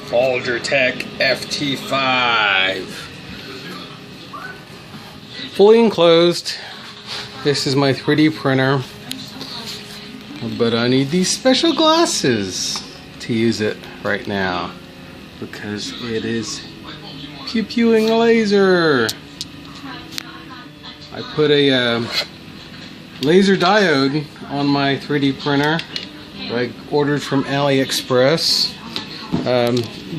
Folgertech FT5. Fully enclosed. This is my 3D printer. But I need these special glasses to use it right now because it is pew-pewing a laser. I put a laser diode on my 3D printer that I ordered from AliExpress.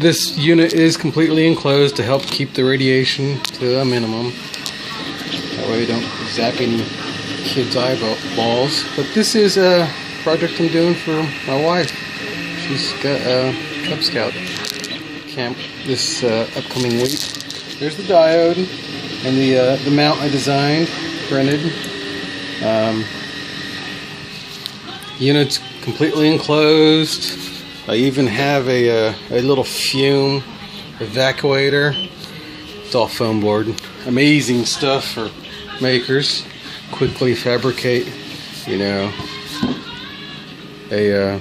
This unit is completely enclosed to help keep the radiation to a minimum. That way you don't zap any kids' eyeballs. But this is a project I'm doing for my wife. She's got a Cub Scout camp this upcoming week. There's the diode and the mount I designed, printed. Unit's completely enclosed. I even have a little fume evacuator. It's all foam board. Amazing stuff for makers. Quickly fabricate, you know, a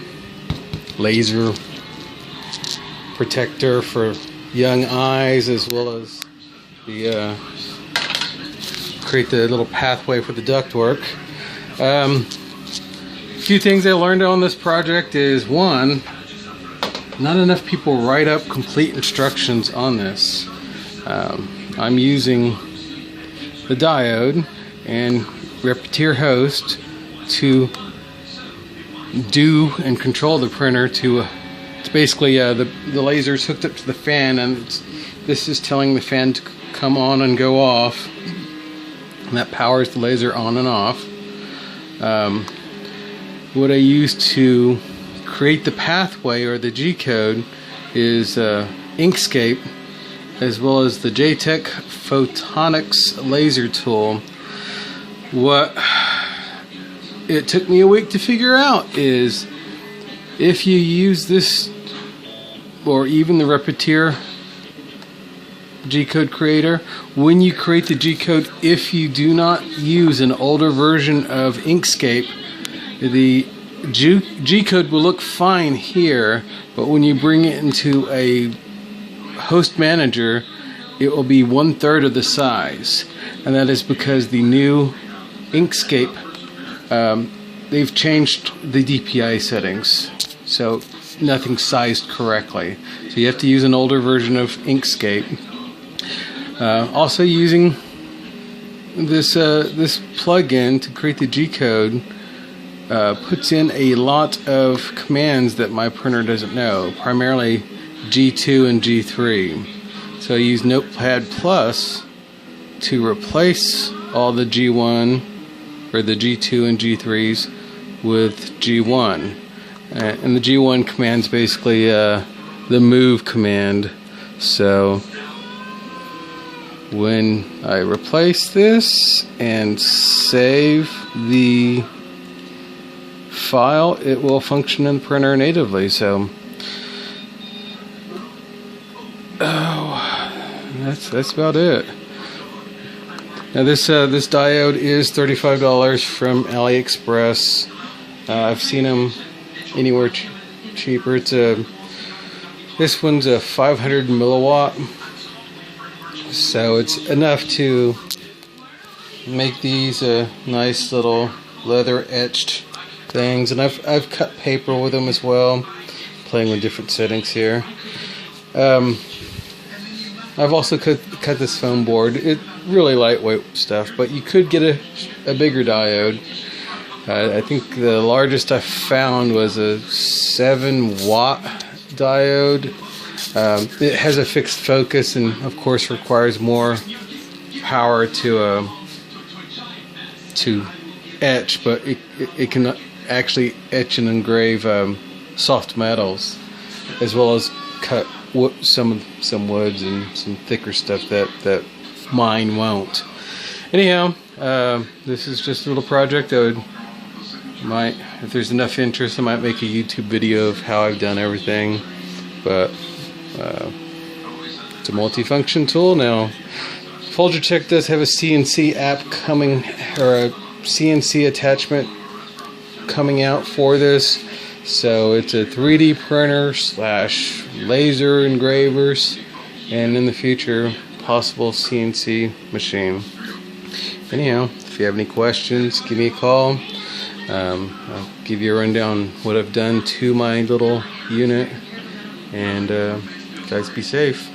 laser protector for young eyes, as well as the create the little pathway for the ductwork. A few things I learned on this project is, one, not enough people write up complete instructions on this. I'm using the diode and Repetier host to do and control the printer to it's basically the laser's hooked up to the fan, and this is telling the fan to come on and go off, and that powers the laser on and off. What I use to create the pathway or the G-code is Inkscape, as well as the JTech Photonics laser tool. What it took me a week to figure out is, if you use this, or even the Repetier G-code creator, when you create the G-code, if you do not use an older version of Inkscape, the G-code will look fine here, but when you bring it into a host manager, it will be 1/3 of the size. And that is because the new Inkscape, they've changed the DPI settings, so nothing's sized correctly. So you have to use an older version of Inkscape. Also, using this plug-in to create the G-code puts in a lot of commands that my printer doesn't know, primarily G2 and G3. So I use Notepad Plus to replace all the G1 or the G2 and G3s with G1. And the G1 command's basically the move command. So when I replace this and save the file, it will function in the printer natively. So that's about it. Now this diode is $35 from AliExpress. I've seen them anywhere cheaper. This one's a 500 milliwatt, so it's enough to make these nice little leather etched things. And I've cut paper with them as well, playing with different settings here. I've also cut this foam board. It's really lightweight stuff, but you could get a bigger diode. I think the largest I found was a 7-watt diode. It has a fixed focus, and of course requires more power to etch, but it can actually etch and engrave soft metals, as well as cut some woods and some thicker stuff that mine won't. Anyhow, this is just a little project. If there's enough interest, I might make a YouTube video of how I've done everything. But it's a multifunction tool now. Folgertech does have a CNC app coming, or a CNC attachment coming out for this. So it's a 3D printer slash laser engravers, and in the future, possible CNC machine. Anyhow, if you have any questions, give me a call. I'll give you a rundown what I've done to my little unit, and guys, be safe.